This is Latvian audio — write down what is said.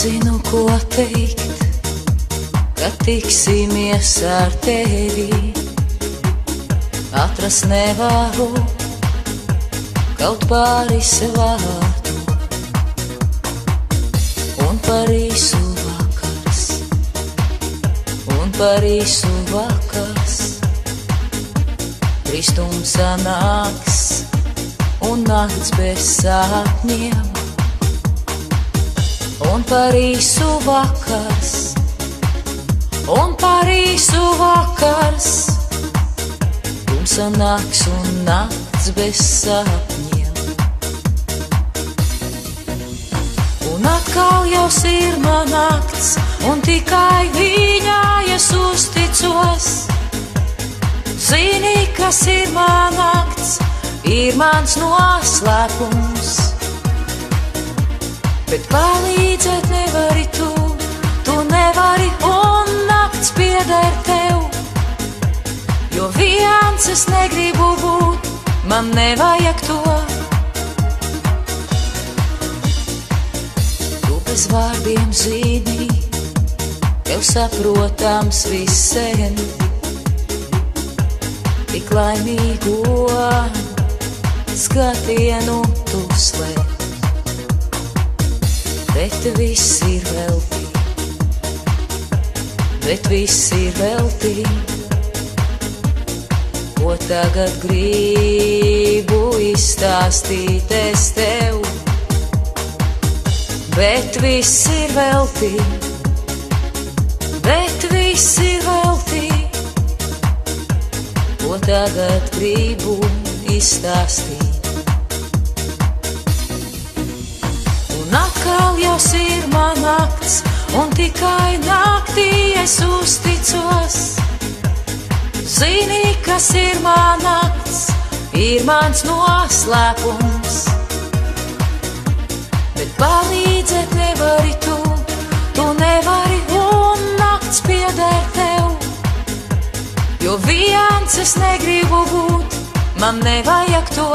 Nezinu, ko teikt, kad tiksimies ar tevi. Atrast nevaru kaut pāris vārdu, un par īsu vakars, un par īsu vakars. Kristums sanāks un nakts bez sapņiem, un par īsu vakars, un par īsu vakars. Tumsa nāks un nakts bez sapņiem, un atkal jau sirma nakts, un tikai viņai es uzticos. Zini, kas ir man nakts, ir mans noslēpums, bet palīdzēt nevari tu nevari, un nakts pieder tev. Jo viens es negribu būt, man nevajag to. Tu bez vārdiem zini, tev saprotams viss sen. Tik laimīgo skatienu tu slēp, bet viss ir veltī, bet viss ir veltī. Ko tagad gribu izstāstīt es tev, bet viss ir veltī, bet viss ir veltī. Ko tagad gribu izstāstīt. Un atkal jau sirma nakts, un tikai naktī es uzticos. Zini, kas ir man nakts, ir mans noslēpums, bet palīdzēt nevari tu nevari, un nakts pieder tev. Jo viens es negribu būt, man nevajag to.